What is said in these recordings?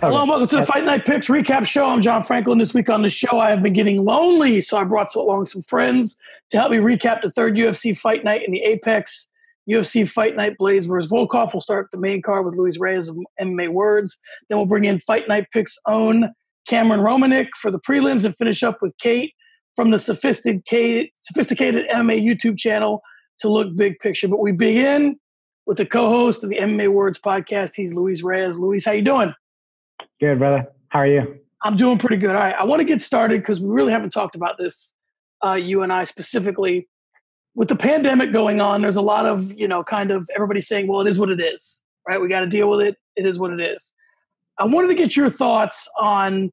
Hello and welcome to the Fight Night Picks Recap Show. I'm John Franklin. This week on the show, I have been getting lonely, so I brought along some friends to help me recap the third UFC Fight Night in the Apex. UFC Fight Night Blaydes versus Volkov. We'll start the main card with Luis Reyes of MMA Words. Then we'll bring in Fight Night Picks' own Cameron Romanek for the prelims and finish up with Kate from the sophisticated MMA YouTube channel to look big picture. But we begin with the co-host of the MMA Words podcast. He's Luis Reyes. Luis, how you doing? Good, brother. How are you? I'm doing pretty good. All right. I want to get started because we really haven't talked about this, you and I specifically. With the pandemic going on, there's a lot of, kind of everybody saying, well, it is what it is, right? We got to deal with it. It is what it is. I wanted to get your thoughts on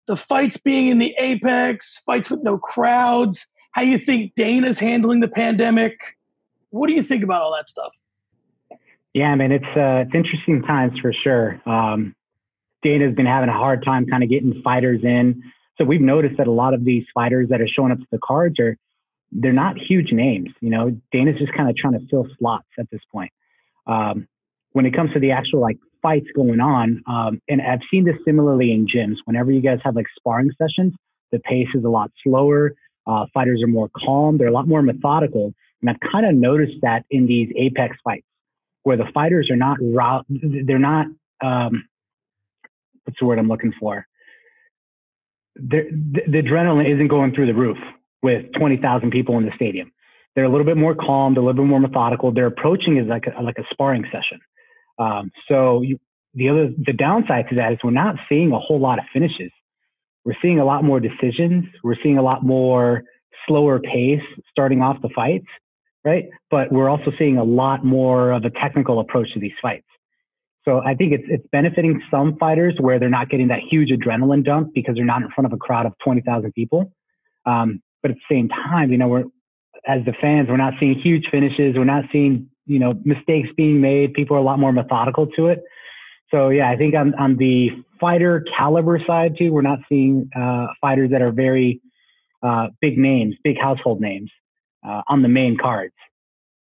the fights being in the Apex, fights with no crowds, how you think Dana's handling the pandemic. What do you think about all that stuff? Yeah, man, it's interesting times for sure. Dana's been having a hard time kind of getting fighters in. So we've noticed that a lot of these fighters that are showing up to the cards they're not huge names. Dana's just kind of trying to fill slots at this point. When it comes to the actual fights going on, and I've seen this similarly in gyms. Whenever you guys have sparring sessions, the pace is a lot slower. Fighters are more calm. They're a lot more methodical. And I've kind of noticed that in these Apex fights where the fighters are not they're not, what's the word I'm looking for? The adrenaline isn't going through the roof with 20,000 people in the stadium. They're a little bit more calm. They're a little bit more methodical. Their approaching is like a sparring session. The downside to that is we're not seeing a whole lot of finishes. We're seeing a lot more decisions. We're seeing a lot more slower pace starting off the fights, right? But we're also seeing a lot more of a technical approach to these fights. So I think it's benefiting some fighters where they're not getting that huge adrenaline dump because they're not in front of a crowd of 20,000 people. But at the same time, we're, as the fans, we're not seeing huge finishes. We're not seeing, mistakes being made. People are a lot more methodical to it. So yeah, I think on the fighter caliber side too, we're not seeing fighters that are very big names, big household names on the main cards.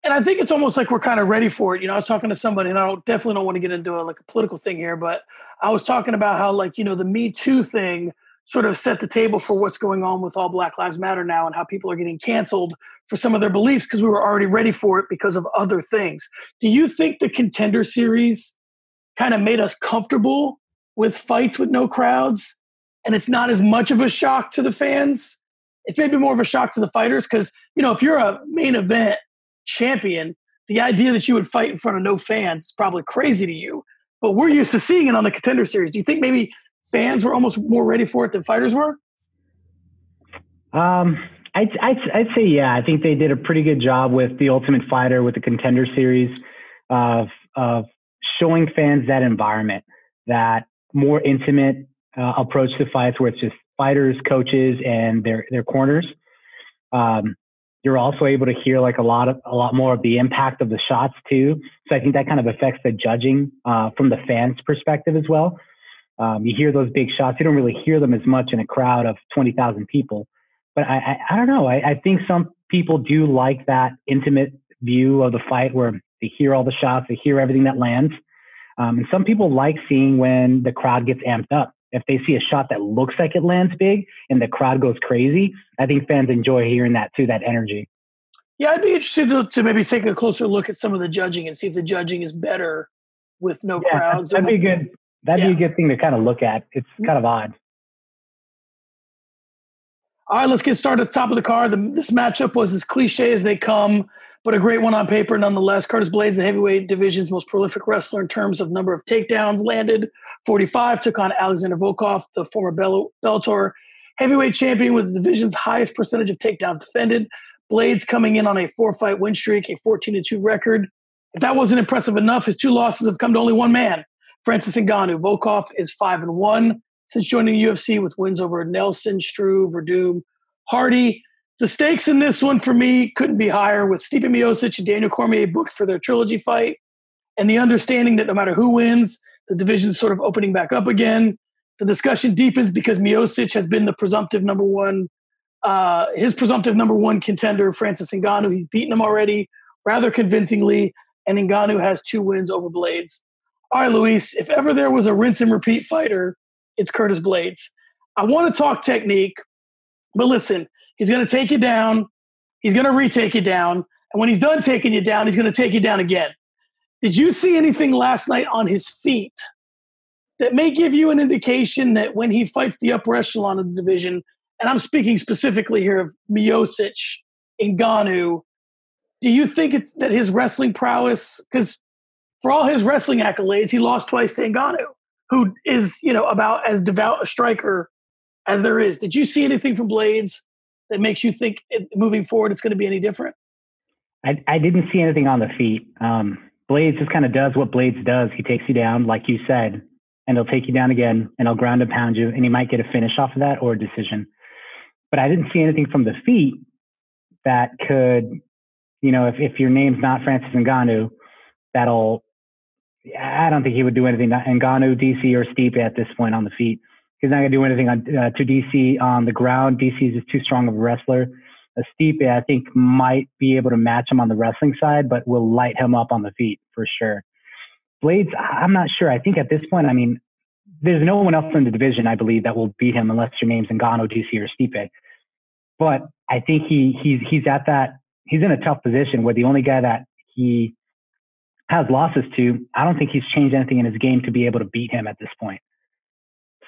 And I think it's almost like we're kind of ready for it. I was talking to somebody, and I definitely don't want to get into a political thing here, but I was talking about how the Me Too thing sort of set the table for what's going on with all Black Lives Matter now and how people are getting canceled for some of their beliefs because we were already ready for it because of other things. Do you think the Contender Series kind of made us comfortable with fights with no crowds and it's not as much of a shock to the fans? It's maybe more of a shock to the fighters because, if you're a main event champion, the idea that you would fight in front of no fans is probably crazy to you. But we're used to seeing it on the Contender Series. Do you think maybe fans were almost more ready for it than fighters were? I'd say, yeah. I think they did a pretty good job with the Ultimate Fighter, with the Contender Series, of showing fans that environment, that more intimate approach to fights where it's just fighters, coaches, and their corners. You're also able to hear a lot more of the impact of the shots too. So I think that kind of affects the judging from the fans' perspective as well. You hear those big shots. You don't really hear them as much in a crowd of 20,000 people. But I don't know. I think some people do like that intimate view of the fight where they hear all the shots, they hear everything that lands. And some people like seeing when the crowd gets amped up. If they see a shot that looks like it lands big and the crowd goes crazy, I think fans enjoy hearing that too, that energy. Yeah, I'd be interested to maybe take a closer look at some of the judging and see if the judging is better with no crowds. That'd be good. That'd be a good thing to kind of look at. It's kind of odd. All right, let's get started at the top of the card. This matchup was as cliche as they come, but a great one on paper nonetheless. Curtis Blaydes, the heavyweight division's most prolific wrestler in terms of number of takedowns landed, 45, took on Alexander Volkov, the former Bellator heavyweight champion with the division's highest percentage of takedowns defended. Blaydes coming in on a 4-fight win streak, a 14-2 record. If that wasn't impressive enough, his 2 losses have come to only one man, Francis Ngannou. Volkov is 5-1 since joining the UFC with wins over Nelson, Struve, Verdum, Hardy. The stakes in this one for me couldn't be higher, with Stipe Miocic and Daniel Cormier booked for their trilogy fight, and the understanding that no matter who wins, the division's sort of opening back up again. The discussion deepens because Miocic has been the presumptive number one contender, Francis Ngannou. He's beaten him already rather convincingly, and Ngannou has 2 wins over Blaydes. All right, Luis, if ever there was a rinse and repeat fighter, it's Curtis Blaydes. I want to talk technique, but listen, he's going to take you down. He's going to retake you down. And when he's done taking you down, he's going to take you down again. Did you see anything last night on his feet that may give you an indication that when he fights the upper echelon of the division, and I'm speaking specifically here of Miocic, Ngannou, do you think it's that his wrestling prowess, because for all his wrestling accolades, he lost twice to Ngannou, who is, about as devout a striker as there is. Did you see anything from Blaydes that makes you think moving forward it's going to be any different? I didn't see anything on the feet. Blaydes just kind of does what Blaydes does. He takes you down, like you said, and he'll take you down again, and he'll ground and pound you, and he might get a finish off of that or a decision. But I didn't see anything from the feet that could, if your name's not Francis Ngannou, I don't think he would do anything to Ngannou, DC, or Stipe at this point on the feet. He's not going to do anything to DC on the ground. DC is just too strong of a wrestler. Stipe, I think, might be able to match him on the wrestling side, but will light him up on the feet for sure. Blaydes, I'm not sure. I think at this point, there's no one else in the division, I believe, that will beat him unless your name's Ngannou, DC, or Stipe. But I think he's in a tough position where the only guy that he has losses to, I don't think he's changed anything in his game to be able to beat him at this point.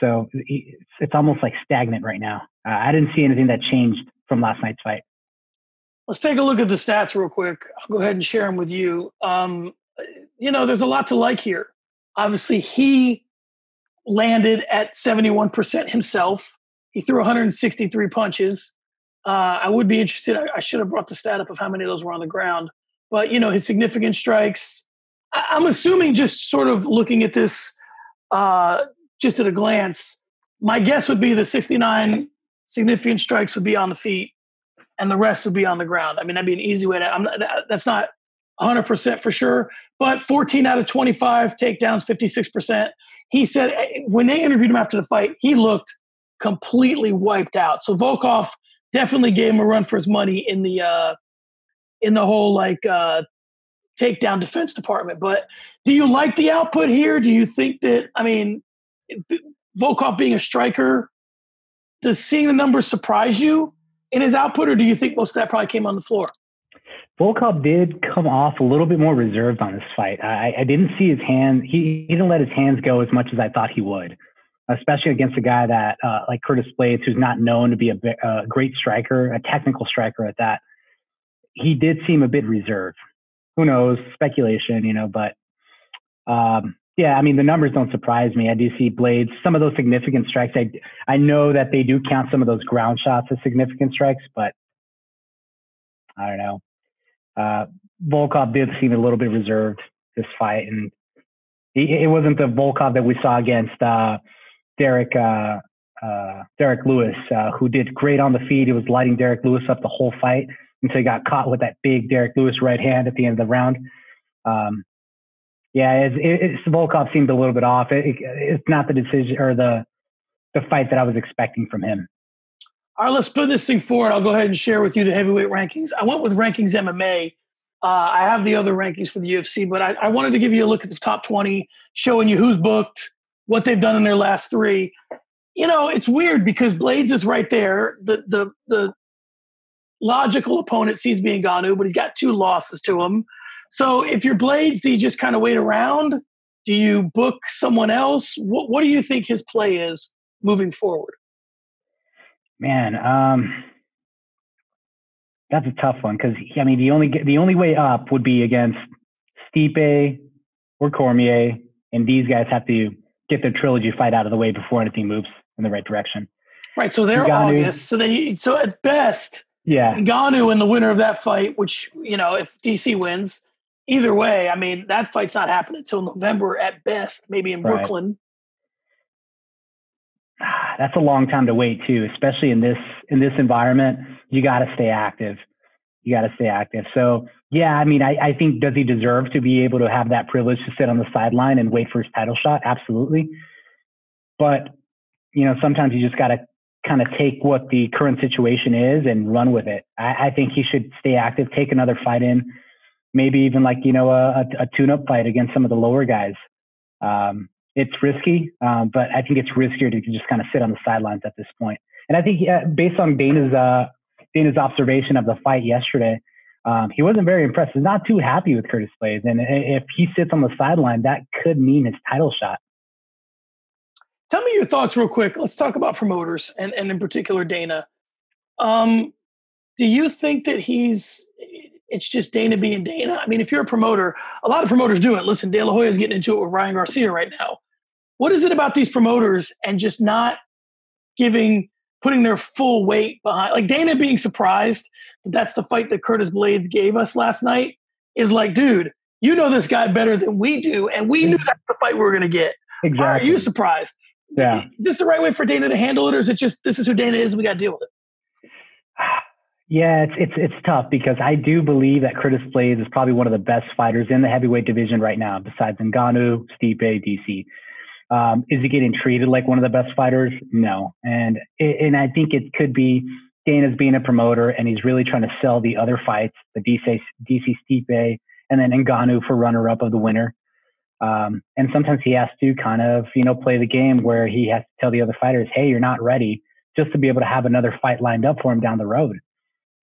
So it's almost like stagnant right now. I didn't see anything that changed from last night's fight. Let's take a look at the stats real quick. I'll go ahead and share them with you. There's a lot to like here. Obviously, he landed at 71% himself. He threw 163 punches. I would be interested. I should have brought the stat up of how many of those were on the ground. But, his significant strikes, I'm assuming, just sort of looking at this just at a glance, my guess would be the 69 significant strikes would be on the feet and the rest would be on the ground. That'd be an easy way to, that's not 100% for sure, but 14 out of 25 takedowns, 56%. He said when they interviewed him after the fight, he looked completely wiped out. So Volkov definitely gave him a run for his money in the whole takedown defense department. But do you like the output here? Do you think that, Volkov being a striker, does seeing the numbers surprise you in his output, or do you think most of that probably came on the floor? Volkov did come off a little bit more reserved on this fight. I didn't see his hand. He didn't let his hands go as much as I thought he would, especially against a guy that like Curtis Blaydes, who's not known to be a great striker, a technical striker at that. He did seem a bit reserved. Who knows? Speculation, but the numbers don't surprise me. I do see Blaydes, some of those significant strikes. I know that they do count some of those ground shots as significant strikes, but I don't know. Volkov did seem a little bit reserved this fight, and it wasn't the Volkov that we saw against Derek Lewis, who did great on the feet. He was lighting Derek Lewis up the whole fight until he got caught with that big Derek Lewis right hand at the end of the round. Volkov seemed a little bit off. It's not the decision or the fight that I was expecting from him. All right, let's put this thing forward. I'll go ahead and share with you the heavyweight rankings. I went with Rankings MMA. I have the other rankings for the UFC, but I wanted to give you a look at the top 20, showing you who's booked, what they've done in their last three. It's weird because Blaydes is right there. The logical opponent seems to be Ngannou, but he's got 2 losses to him. So if you're Blaydes, do you just kind of wait around? Do you book someone else? What do you think his play is moving forward? Man, that's a tough one because the only way up would be against Stipe or Cormier, and these guys have to get their trilogy fight out of the way before anything moves in the right direction. Right. So they're Ngannou, August. So at best, Ngannou and the winner of that fight, which if DC wins, either way, that fight's not happening until November at best, maybe in Brooklyn. That's a long time to wait too, especially in this environment. You got to stay active. So I think, does he deserve to be able to have that privilege to sit on the sideline and wait for his title shot? Absolutely. But sometimes you just got to kind of take what the current situation is and run with it. I think he should stay active, take another fight in, maybe even a tune-up fight against some of the lower guys. It's risky, but I think it's riskier to just kind of sit on the sidelines at this point. And I think based on Dana's observation of the fight yesterday, he wasn't very impressed. He's not too happy with Curtis Blaydes. And if he sits on the sideline, that could mean his title shot. Tell me your thoughts real quick. Let's talk about promoters and in particular Dana. Do you think that it's just Dana being Dana? I mean, if you're a promoter, a lot of promoters do it. Listen, De La Hoya is getting into it with Ryan Garcia right now. What is it about these promoters and just not putting their full weight behind, like Dana being surprised that that's the fight that Curtis Blaydes gave us last night is like, dude, you know this guy better than we do, and we knew that's the fight we were going to get. Exactly. Why are you surprised? Yeah. Is this the right way for Dana to handle it, or is it just this is who Dana is, we got to deal with it? Yeah, it's tough because I do believe that Curtis Blaydes is probably one of the best fighters in the heavyweight division right now, besides Ngannou, Stipe, DC. Is he getting treated like one of the best fighters? No. And I think it could be Dana's being a promoter and he's really trying to sell the other fights, the DC Stipe, and then Ngannou for runner-up of the winner. And sometimes he has to kind of, play the game where he has to tell the other fighters, hey, you're not ready, just to be able to have another fight lined up for him down the road.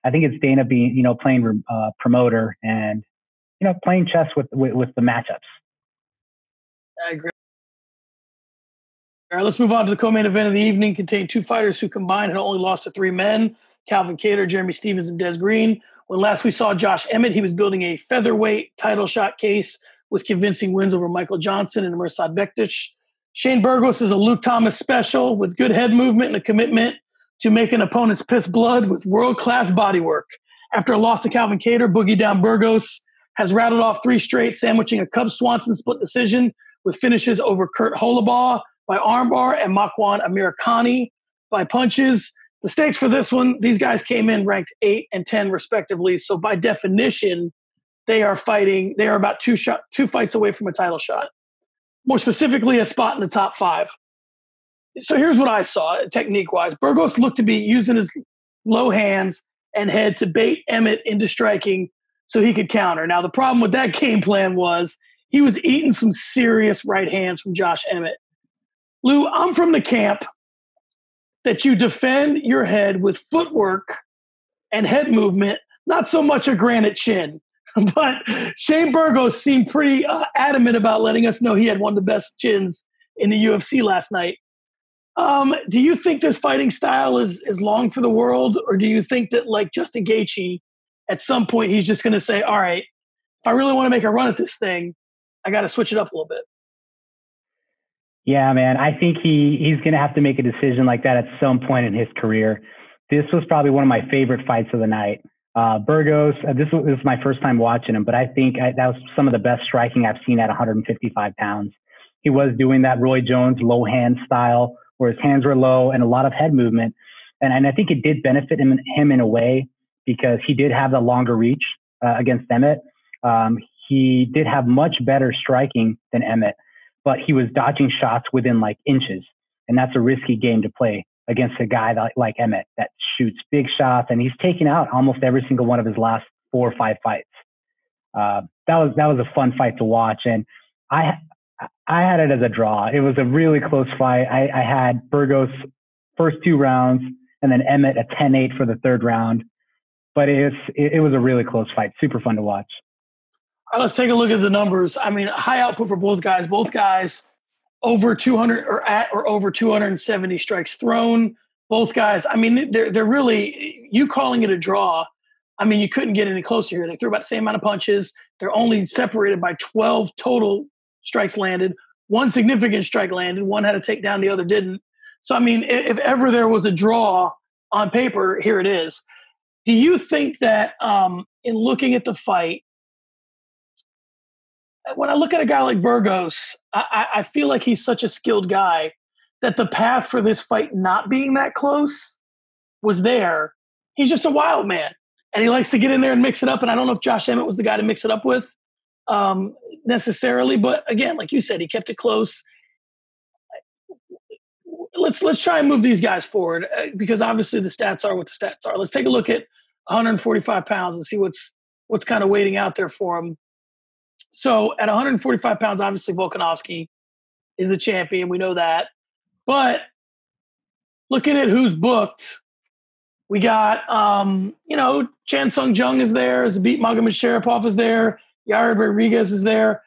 I think it's Dana being, playing promoter and, playing chess with the matchups. I agree. All right, let's move on to the co-main event of the evening. Contained two fighters who combined had only lost to three men: Calvin Kattar, Jeremy Stephens, and Des Green. When last we saw Josh Emmett, he was building a featherweight title shot case with convincing wins over Michael Johnson and Mirsad Bektic. Shane Burgos is a Luke Thomas special with good head movement and a commitment to make an opponent's piss blood with world-class bodywork. After a loss to Calvin Kattar, Boogie Down Burgos has rattled off three straight, sandwiching a Cub Swanson split decision with finishes over Kurt Holobaugh by armbar and Makwan Amirkhani by punches. The stakes for this one, these guys came in ranked 8 and 10 respectively. So by definition, they are about two fights away from a title shot. More specifically, a spot in the top 5. So here's what I saw technique-wise. Burgos looked to be using his low hands and head to bait Emmett into striking so he could counter. Now, the problem with that game plan was he was eating some serious right hands from Josh Emmett. Lou, I'm from the camp that you defend your head with footwork and head movement, not so much a granite chin. But Shane Burgos seemed pretty adamant about letting us know he had one of the best chins in the UFC last night. Do you think this fighting style is long for the world, or do you think that, like Justin Gaethje, at some point he's just going to say, all right, if I really want to make a run at this thing, I got to switch it up a little bit? Yeah, man, I think he's going to have to make a decision like that at some point in his career. This was probably one of my favorite fights of the night. Burgos, this was my first time watching him, but I think that was some of the best striking I've seen at 155 pounds. He was doing that Roy Jones low hand style where his hands were low and a lot of head movement. And I think it did benefit him in a way because he did have the longer reach against Emmett. He did have much better striking than Emmett, but he was dodging shots within like inches. And that's a risky game to play against a guy like Emmett that shoots big shots, and he's taken out almost every single one of his last 4 or 5 fights. That was a fun fight to watch, and I had it as a draw. It was a really close fight. I had Burgos first 2 rounds, and then Emmett a 10-8 for the 3rd round. But it was a really close fight. Super fun to watch. All right, let's take a look at the numbers. I mean, high output for both guys. Both guys over 200 or at or over 270 strikes thrown. Both guys, I mean, they're really, you calling it a draw, I mean, you couldn't get any closer here. They threw about the same amount of punches. They're only separated by 12 total strikes landed. 1 significant strike landed. One had a takedown, the other didn't. So, I mean, if ever there was a draw on paper, here it is. Do you think that in looking at the fight, when I look at a guy like Burgos, I feel like he's such a skilled guy that the path for this fight not being that close was there. He's just a wild man, and he likes to get in there and mix it up. And I don't know if Josh Emmett was the guy to mix it up with necessarily. But again, like you said, he kept it close. Let's try and move these guys forward because obviously the stats are what the stats are. Let's take a look at 145 pounds and see what's kind of waiting out there for him. So at 145 pounds, obviously Volkanovski is the champion. We know that. But looking at who's booked, we got, Chan Sung Jung is there. Zabit Magomed-Sharipov is there. Yair Rodriguez is there.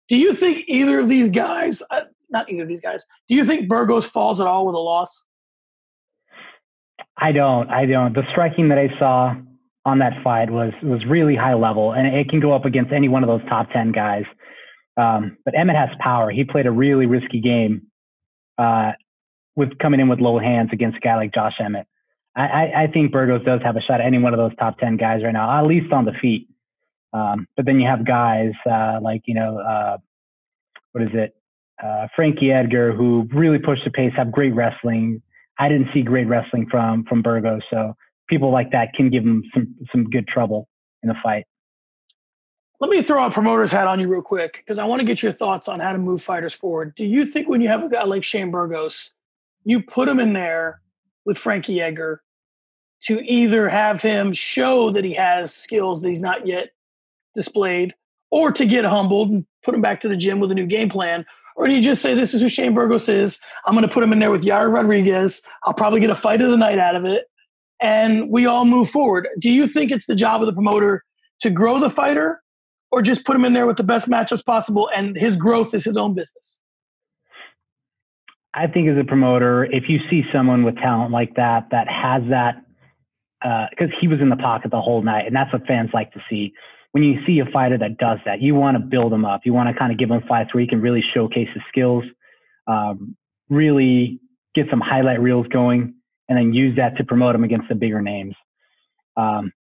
Do you think either of these guys, not either of these guys, do you think Burgos falls at all with a loss? I don't. The striking that I saw on that fight was really high level, and it can go up against any one of those top 10 guys. But Emmett has power. He played a really risky game with coming in with low hands against a guy like Josh Emmett. I think Burgos does have a shot at any one of those top 10 guys right now, at least on the feet. But then you have guys Frankie Edgar, who really pushed the pace, have great wrestling. I didn't see great wrestling from Burgos, so people like that can give him some good trouble in the fight. Let me throw a promoter's hat on you real quick, because I want to get your thoughts on how to move fighters forward. Do you think when you have a guy like Shane Burgos, you put him in there with Frankie Edgar to either have him show that he has skills that he's not yet displayed, or to get humbled and put him back to the gym with a new game plan? Or do you just say, this is who Shane Burgos is, I'm going to put him in there with Yair Rodriguez, I'll probably get a fight of the night out of it, and we all move forward? Do you think it's the job of the promoter to grow the fighter, or just put him in there with the best matchups possible and his growth is his own business? I think as a promoter, if you see someone with talent like that has that, because he was in the pocket the whole night, and that's what fans like to see. When you see a fighter that does that, you want to build him up. You want to kind of give him fights where he can really showcase his skills, really get some highlight reels going, and then use that to promote him against the bigger names.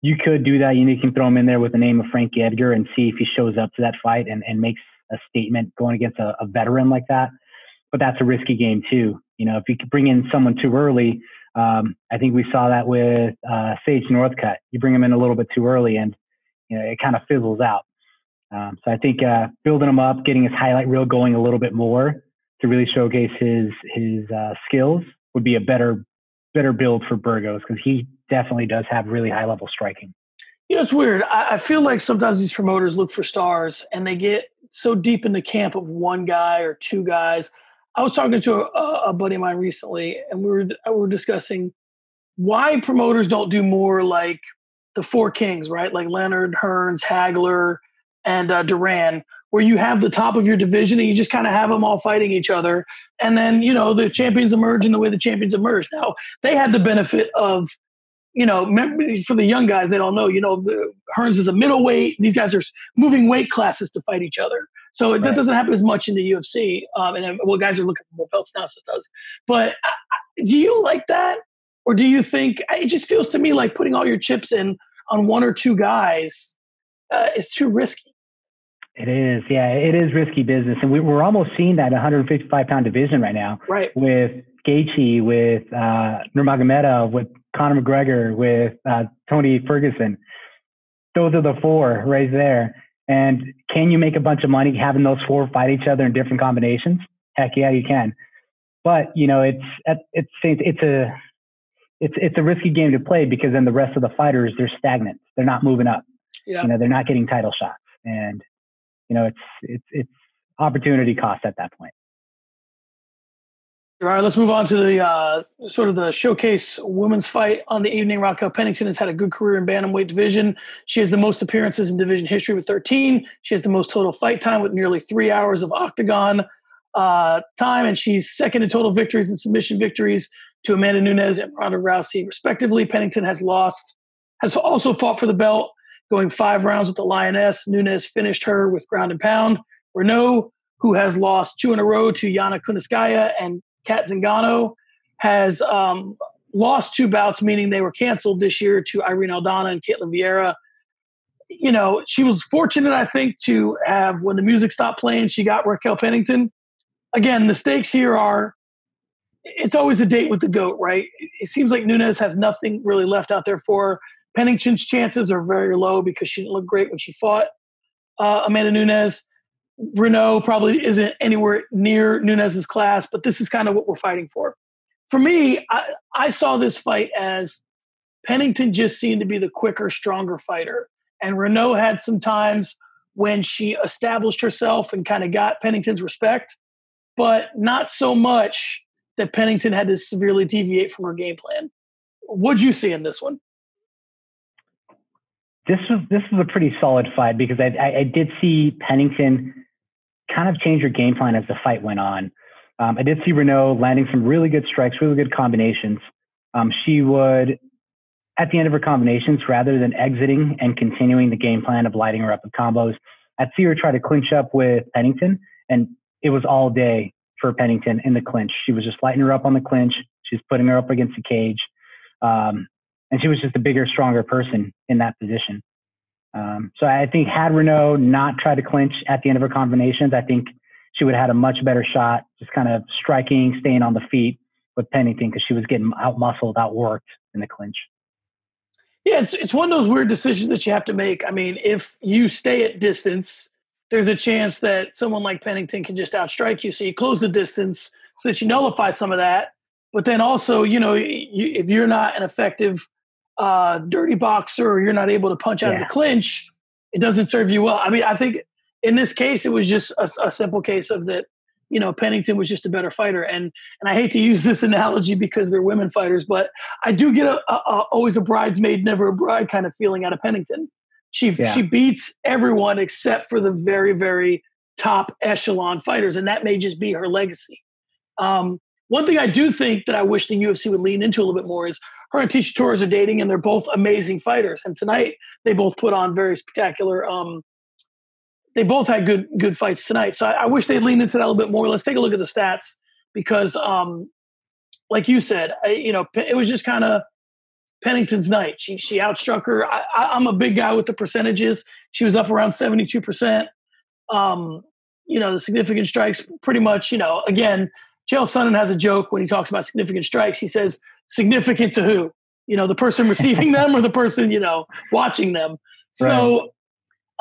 You could do that. You can throw him in there with the name of Frankie Edgar and see if he shows up to that fight and makes a statement going against a veteran like that. But that's a risky game too. If you could bring in someone too early, I think we saw that with Sage Northcutt. You bring him in a little bit too early and it kind of fizzles out. So I think building him up, getting his highlight reel going a little bit more to really showcase his skills would be a better build for Burgos, because he definitely does have really high level striking. It's weird. I feel like sometimes these promoters look for stars and they get so deep in the camp of one guy or two guys. I was talking to a buddy of mine recently, and we were discussing why promoters don't do more like the Four Kings, right? Like Leonard, Hearns, Hagler, and Duran, where you have the top of your division and you just kind of have them all fighting each other. And then, the champions emerge in the way the champions emerge. Now, they had the benefit of, for the young guys, they don't know, Hearns is a middleweight. These guys are moving weight classes to fight each other. So that doesn't happen as much in the UFC. Guys are looking for more belts now, so it does. But do you like that? Or do you think, it just feels to me like putting all your chips in on one or two guys is too risky? It is. Yeah, it is risky business. And we're almost seeing that 155-pound division right now. Right. With Gaethje, with Nurmagomedov, with Conor McGregor, with Tony Ferguson. Those are the four right there. And can you make a bunch of money having those four fight each other in different combinations? Heck yeah, you can. But, it's a risky game to play, because then the rest of the fighters, they're stagnant. They're not moving up. Yeah. They're not getting title shots. And, it's opportunity cost at that point. All right, let's move on to the sort of the showcase women's fight on the evening. Raquel Pennington has had a good career in bantamweight division. She has the most appearances in division history with 13. She has the most total fight time with nearly 3 hours of octagon time, and she's second in total victories and submission victories to Amanda Nunes and Ronda Rousey, respectively. Pennington has also fought for the belt, going 5 rounds with the Lioness. Nunes finished her with ground and pound. Reneau, who has lost 2 in a row to Yana Kunitskaya and Kat Zingano, has lost 2 bouts, meaning they were canceled this year, to Irene Aldana and Caitlin Vieira. She was fortunate, I think, to have, when the music stopped playing, she got Raquel Pennington. Again, the stakes here are, it's always a date with the GOAT, right? It seems like Nunes has nothing really left out there for her. Pennington's chances are very low because she didn't look great when she fought Amanda Nunes. Reneau probably isn't anywhere near Nunes's class, but this is kind of what we're fighting for. For me, I saw this fight as Pennington just seemed to be the quicker, stronger fighter. And Reneau had some times when she established herself and kind of got Pennington's respect. but not so much that Pennington had to severely deviate from her game plan. What'd you see in this one? This was a pretty solid fight because I did see Pennington kind of change her game plan as the fight went on. I did see Reneau landing some really good strikes, really good combinations. She would, at the end of her combinations, rather than exiting and continuing the game plan of lighting her up with combos, I'd see her try to clinch up with Pennington, and it was all day for Pennington in the clinch. She was just lighting her up on the clinch. She was putting her up against the cage. And she was just a bigger, stronger person in that position. So I think had Reneau not tried to clinch at the end of her combinations, I think she would have had a much better shot, just kind of striking, staying on the feet with Pennington because she was getting out-muscled, outworked in the clinch. Yeah, it's one of those weird decisions that you have to make. I mean, if you stay at distance, there's a chance that someone like Pennington can just outstrike you. So you close the distance so that you nullify some of that. But then also, if you're not an effective dirty boxer or you're not able to punch out of the clinch, it doesn't serve you well. I mean, I think in this case, it was just a simple case of that, Pennington was just a better fighter. And I hate to use this analogy because they're women fighters, but I do get always a bridesmaid, never a bride kind of feeling out of Pennington. She beats everyone except for the very, very top echelon fighters. And that may just be her legacy. One thing I do think that I wish the UFC would lean into a little bit more is her and Tecia Torres are dating, and they're both amazing fighters. And tonight they both put on very spectacular. They both had good fights tonight. So I wish they'd lean into that a little bit more. Let's take a look at the stats because, like you said, it was just kind of Pennington's night. She outstruck her. I'm a big guy with the percentages. She was up around 72%. The significant strikes pretty much, again, Chael Sonnen has a joke when he talks about significant strikes. He says, significant to who? The person receiving them or the person, watching them. So,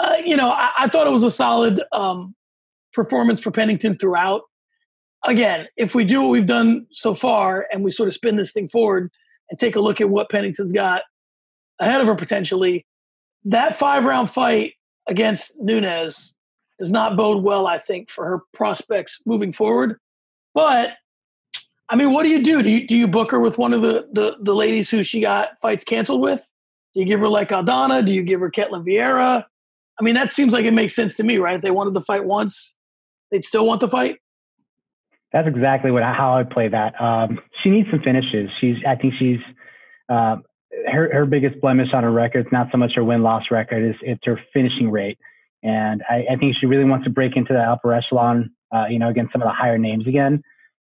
I thought it was a solid performance for Pennington throughout. Again, if we do what we've done so far and we sort of spin this thing forward and take a look at what Pennington's got ahead of her potentially, that 5-round fight against Nunes does not bode well, I think, for her prospects moving forward. But, I mean, what do you do? Do you book her with one of the ladies who she got fights canceled with? Do you give her like Aldana? Do you give her Ketlin Vieira? I mean, that seems like it makes sense to me, right? If they wanted to fight once, they'd still want to fight. That's exactly how I play that. She needs some finishes. I think she's her biggest blemish on her record is not so much her win-loss record, it's her finishing rate. And I think she really wants to break into the upper echelon, against some of the higher names again.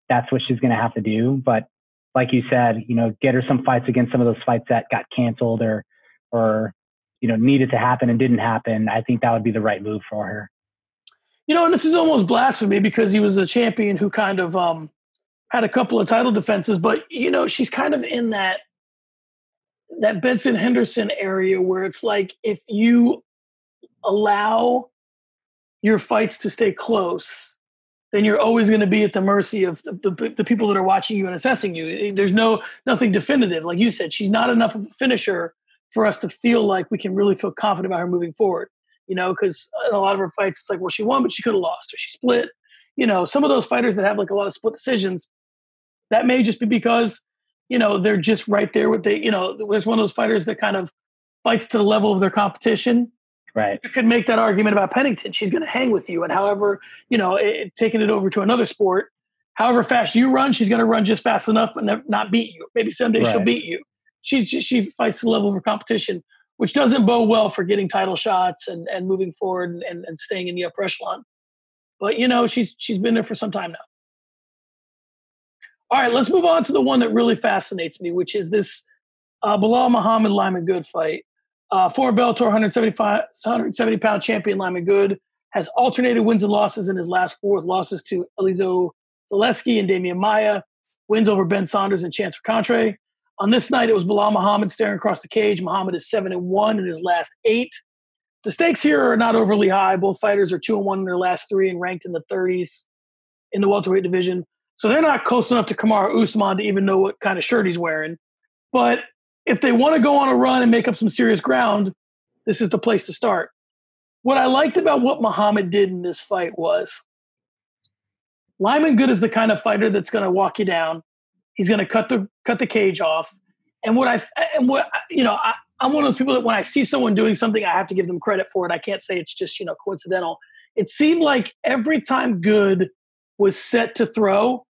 That's what she's going to have to do. But like you said, get her some fights against some of those fights that got canceled or needed to happen and didn't happen. I think that would be the right move for her. And this is almost blasphemy because he was a champion who kind of had a couple of title defenses, but she's kind of in that Benson Henderson area where it's like, if you allow your fights to stay close, then you're always going to be at the mercy of the people that are watching you and assessing you. There's nothing definitive. Like you said, she's not enough of a finisher for us to feel like we can really feel confident about her moving forward, because in a lot of her fights, it's like, well, she won, but she could have lost, or she split. Some of those fighters that have like a lot of split decisions, that may just be because, they're just right there with there's one of those fighters that kind of fights to the level of their competition. Right. You could make that argument about Pennington. She's going to hang with you. And however, taking it over to another sport, however fast you run, she's going to run just fast enough, but not beat you. Maybe someday she'll beat you. She fights to the level of her competition, which doesn't bode well for getting title shots and moving forward and staying in the upper echelon. But, she's been there for some time now. All right, let's move on to the one that really fascinates me, which is this Belal Muhammad Lyman Good fight. Former Bellator 170-pound champion Lyman Good has alternated wins and losses in his last 4 losses to Elizeu Zaleski and Damian Maia, wins over Ben Saunders and Chance Contre. On this night, it was Belal Muhammad staring across the cage. Muhammad is 7-1 in his last 8. The stakes here are not overly high. Both fighters are 2-1 in their last 3 and ranked in the 30s in the welterweight division. So they're not close enough to Kamaru Usman to even know what kind of shirt he's wearing. But if they want to go on a run and make up some serious ground, this is the place to start. What I liked about what Muhammad did in this fight was Lyman Good is the kind of fighter that's going to walk you down. He's going to cut the cage off. And I'm one of those people that when I see someone doing something, I have to give them credit for it. I can't say it's just, coincidental. It seemed like every time Good was set to throw,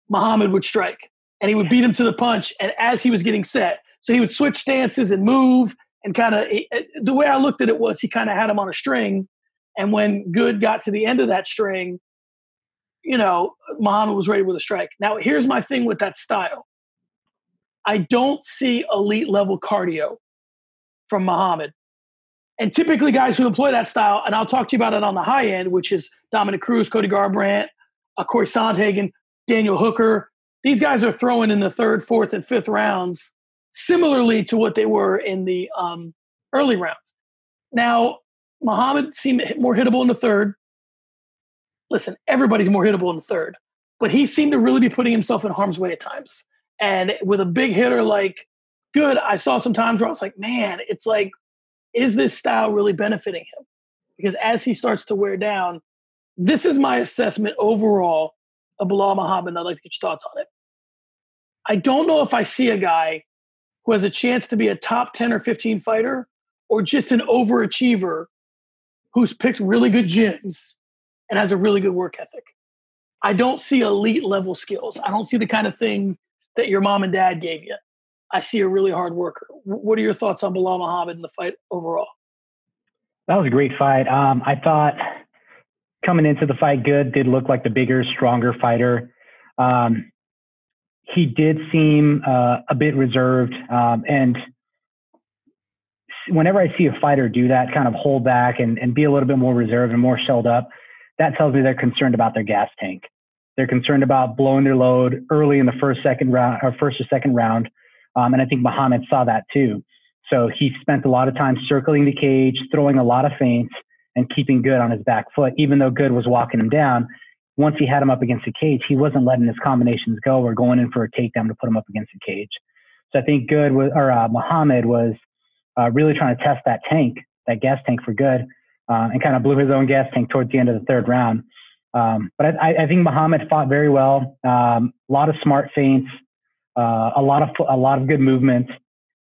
Muhammad would strike and he would beat him to the punch. And as he was getting set, so he would switch stances and move and the way I looked at it was he kind of had him on a string. And when Good got to the end of that string, Muhammad was ready with a strike. Now, here's my thing with that style. I don't see elite level cardio from Muhammad. And typically guys who employ that style, and I'll talk to you about it on the high end, which is Dominic Cruz, Cody Garbrandt, Corey Sandhagen, Daniel Hooker. These guys are throwing in the 3rd, 4th, and 5th rounds, similarly to what they were in the early rounds. Now, Muhammad seemed more hittable in the 3rd. Listen, everybody's more hittable in the 3rd, but he seemed to really be putting himself in harm's way at times. And with a big hitter like Good, I saw some times where I was like, man, it's like, is this style really benefiting him? Because as he starts to wear down, this is my assessment overall of Belal Muhammad, and I'd like to get your thoughts on it. I don't know if I see a guy who has a chance to be a top 10 or 15 fighter or just an overachiever who's picked really good gyms and has a really good work ethic. I don't see elite level skills. I don't see the kind of thing that your mom and dad gave you. I see a really hard worker. What are your thoughts on Belal Muhammad in the fight overall? That was a great fight. I thought coming into the fight, Good did look like the bigger, stronger fighter. He did seem a bit reserved. And whenever I see a fighter do that, kind of hold back and be a little bit more reserved and more shelled up, that tells me they're concerned about their gas tank. They're concerned about blowing their load early in the first or second round. And I think Muhammad saw that too. So he spent a lot of time circling the cage, throwing a lot of feints, and keeping Good on his back foot. Even though Good was walking him down, once he had him up against the cage, he wasn't letting his combinations go or going in for a takedown to put him up against the cage. So I think Muhammad was really trying to test that gas tank for Good, and kind of blew his own gas tank towards the end of the 3rd round. But I think Muhammad fought very well. A lot of smart feints, a lot of good movements.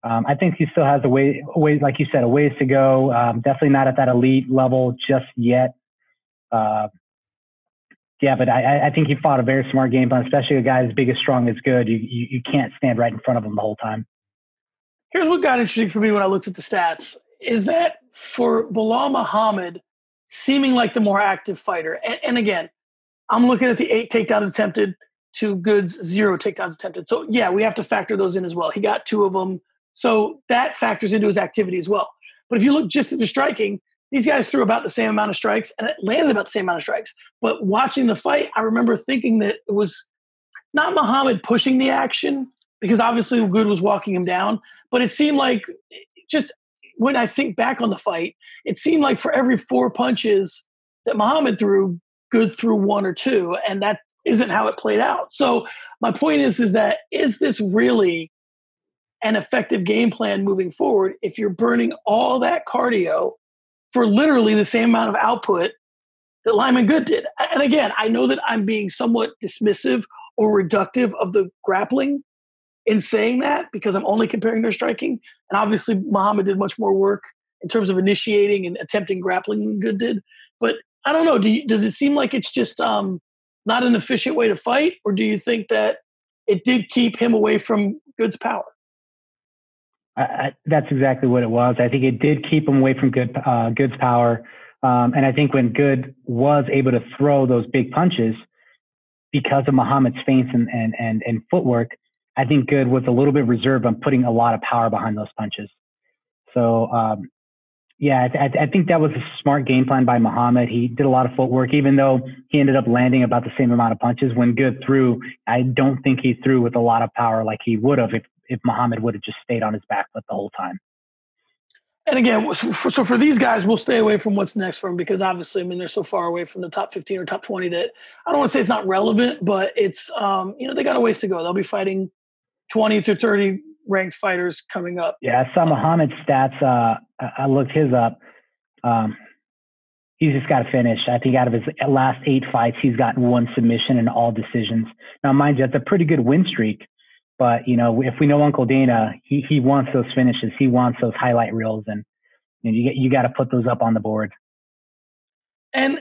I think he still has a way, like you said, a ways to go. Definitely not at that elite level just yet. But I think he fought a very smart game plan, especially a guy as big as strong as Good. You can't stand right in front of him the whole time. Here's what got interesting for me when I looked at the stats is that for Belal Muhammad, seeming like the more active fighter, and again, I'm looking at the 8 takedowns attempted to Good's 0 takedowns attempted. So yeah, we have to factor those in as well. He got 2 of them. So that factors into his activity as well. But if you look just at the striking, these guys threw about the same amount of strikes and it landed about the same amount of strikes. But watching the fight, I remember thinking that it was not Muhammad pushing the action because obviously Good was walking him down. But it seemed like just when I think back on the fight, it seemed like for every 4 punches that Muhammad threw, Good threw 1 or 2. And that isn't how it played out. So my point is that is this really an effective game plan moving forward if you're burning all that cardio for literally the same amount of output that Lyman Good did? And again, I know that I'm being somewhat dismissive or reductive of the grappling in saying that because I'm only comparing their striking. And obviously Muhammad did much more work in terms of initiating and attempting grappling than Good did. But I don't know, does it seem like it's just not an efficient way to fight? Or do you think that it did keep him away from Good's power? That's exactly what it was. I think it did keep him away from Good's power. And I think when Good was able to throw those big punches because of Muhammad's feints and footwork, I think Good was a little bit reserved on putting a lot of power behind those punches. So, I think that was a smart game plan by Muhammad. He did a lot of footwork, even though he ended up landing about the same amount of punches. When Good threw, I don't think he threw with a lot of power like he would have if Muhammad would have just stayed on his back foot the whole time. And again, so for these guys, we'll stay away from what's next for them because obviously, I mean, they're so far away from the top 15 or top 20 that I don't want to say it's not relevant, but it's, they got a ways to go. They'll be fighting 20 to 30 ranked fighters coming up. Yeah, I saw Muhammad's stats. I looked his up. he's just got to finish. I think out of his last 8 fights, he's gotten 1 submission in all decisions. Now, mind you, that's a pretty good win streak. But, if we know Uncle Dana, he wants those finishes. He wants those highlight reels. And you got to put those up on the board. And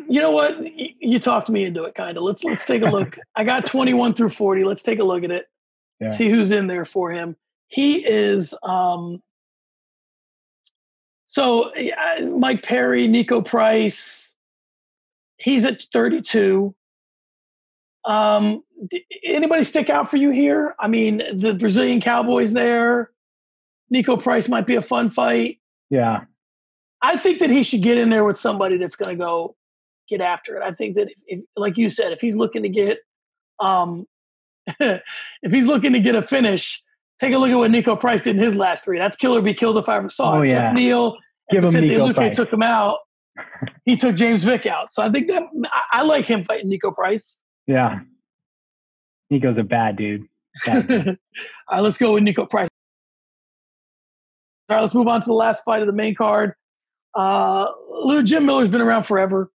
you know what? You talked me into it, kind of. Let's take a look. I got 21 through 40. Let's take a look at it. Yeah. See who's in there for him. He is so Mike Perry, Nico Price. He's at 32. Anybody stick out for you here? I mean, the Brazilian Cowboy's there. Nico Price might be a fun fight. Yeah. I think that he should get in there with somebody that's going to go get after it. I think that if, like you said, if he's looking to get, if he's looking to get a finish, take a look at what Nico Price did in his last 3. That's kill or be killed if I ever saw it. Oh, yeah. Jeff Neal, Give him Nico Price. Took him out. He took James Vick out. So I think that I like him fighting Nico Price. Yeah. Nico's a bad dude. Bad dude. All right, let's go with Nico Price. All right, let's move on to the last fight of the main card. Jim Miller's been around forever.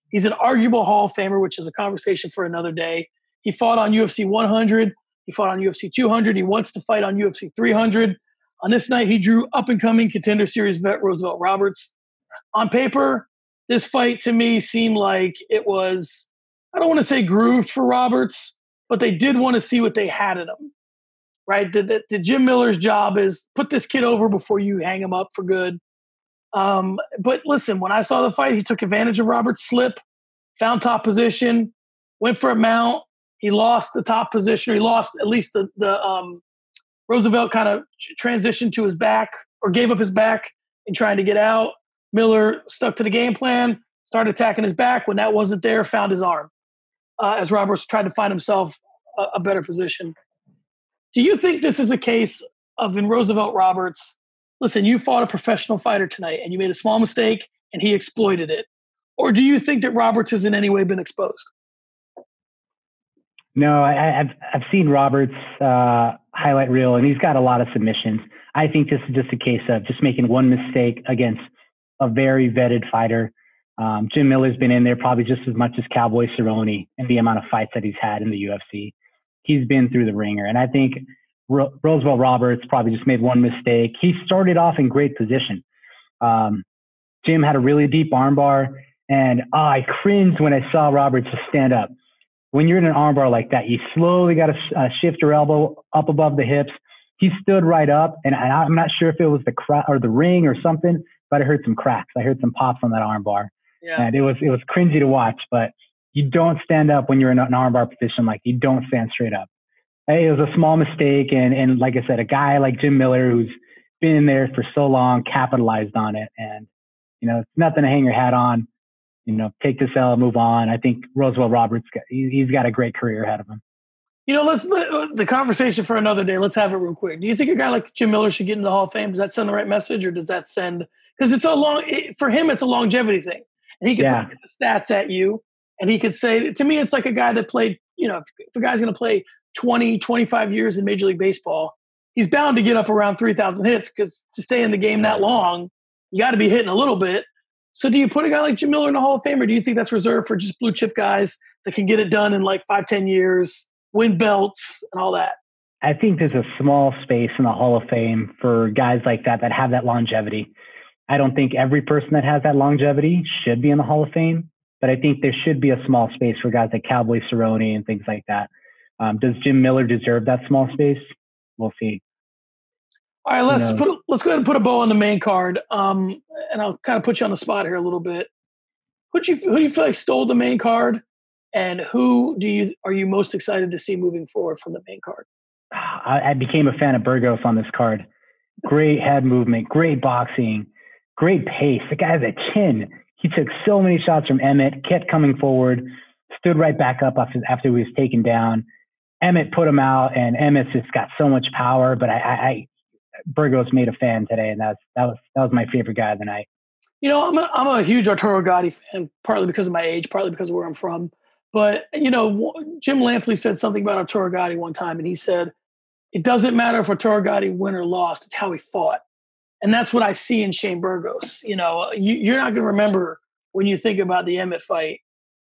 He's an arguable Hall of Famer, which is a conversation for another day. He fought on UFC 100. He fought on UFC 200. He wants to fight on UFC 300. On this night, he drew up-and-coming Contender Series vet Roosevelt Roberts. On paper, this fight to me seemed like it was, I don't want to say grooved for Roberts, but they did want to see what they had in him, right? The Jim Miller's job is put this kid over before you hang him up for good. But listen, when I saw the fight, he took advantage of Roberts' slip, found top position, went for a mount. He lost the top position, or he lost at least the Roosevelt kind of transitioned to his back or gave up his back in trying to get out. Miller stuck to the game plan, started attacking his back. When that wasn't there, found his arm as Roberts tried to find himself a better position. Do you think this is a case of in Roosevelt Roberts, listen, you fought a professional fighter tonight and you made a small mistake and he exploited it? Or do you think that Roberts has in any way been exposed? No, I've seen Roberts' highlight reel, and he's got a lot of submissions. I think this is just a case of just making one mistake against a very vetted fighter. Jim Miller's been in there probably just as much as Cowboy Cerrone in the amount of fights that he's had in the UFC. He's been through the ringer, and I think Roosevelt Roberts probably just made one mistake. He started off in great position. Jim had a really deep armbar, and I cringed when I saw Roberts just stand up. When you're in an armbar like that, you slowly got to shift your elbow up above the hips. He stood right up, and I'm not sure if it was the ring or something, but I heard some cracks. I heard some pops on that armbar. Yeah. And it was cringy to watch, but you don't stand up when you're in an armbar position. Like, you don't stand straight up. It was a small mistake, and like I said, a guy like Jim Miller, who's been in there for so long, capitalized on it. And, it's nothing to hang your hat on. Take this L, move on. I think Roosevelt Roberts, he's got a great career ahead of him. Let's the conversation for another day. Let's have it real quick. Do you think a guy like Jim Miller should get into the Hall of Fame? Does that send the right message, or does that send? Because for him, it's a longevity thing, and he could look at the stats at you, and he could say, to me, it's like a guy that played. If a guy's going to play 20, 25 years in Major League Baseball, he's bound to get up around 3,000 hits, because to stay in the game that long, you got to be hitting a little bit. So do you put a guy like Jim Miller in the Hall of Fame, or do you think that's reserved for just blue chip guys that can get it done in like 5-10 years, win belts and all that? I think there's a small space in the Hall of Fame for guys like that have that longevity. I don't think every person that has that longevity should be in the Hall of Fame, but I think there should be a small space for guys like Cowboy Cerrone and things like that. Does Jim Miller deserve that small space? We'll see. All right, let's go ahead and put a bow on the main card. And I'll kind of put you on the spot here a little bit. Who do you feel like stole the main card, and who are you most excited to see moving forward from the main card? I became a fan of Burgos on this card. Great head movement, great boxing, great pace. The guy has a chin. He took so many shots from Emmett, kept coming forward, stood right back up after he was taken down. Emmett put him out, and Emmett's just got so much power. But Burgos made a fan today, and that was my favorite guy of the night. I'm a huge Arturo Gatti fan, partly because of my age, partly because of where I'm from. But Jim Lampley said something about Arturo Gatti one time, and he said, "It doesn't matter if Arturo Gatti won or lost; it's how he fought." And that's what I see in Shane Burgos. You're not going to remember when you think about the Emmett fight,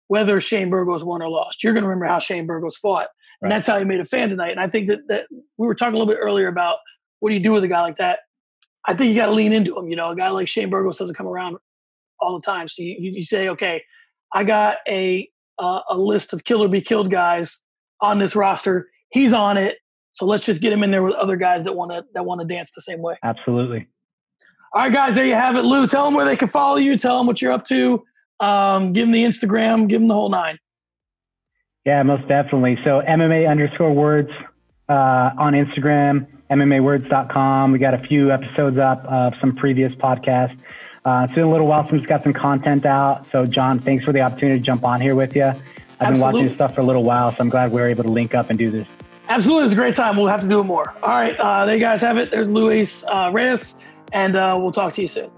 whether Shane Burgos won or lost. You're going to remember how Shane Burgos fought. And that's how he made a fan tonight. And I think that we were talking a little bit earlier about what do you do with a guy like that? I think you got to lean into him. You know, a guy like Shane Burgos doesn't come around all the time. So you say, okay, I got a list of kill or be killed guys on this roster. He's on it. So let's just get him in there with other guys that want to dance the same way. Absolutely. All right, guys, there you have it. Lou, tell them where they can follow you. Tell them what you're up to. Give them the Instagram. Give them the whole nine. Yeah, most definitely. So MMA_words on Instagram, MMAwords.com. We got a few episodes up of some previous podcasts. It's been a little while since we got some content out. So, John, thanks for the opportunity to jump on here with you. I've been watching this stuff for a little while, so I'm glad we were able to link up and do this. Absolutely. It's a great time. We'll have to do it more. All right. There you guys have it. There's Luis Reyes, and we'll talk to you soon.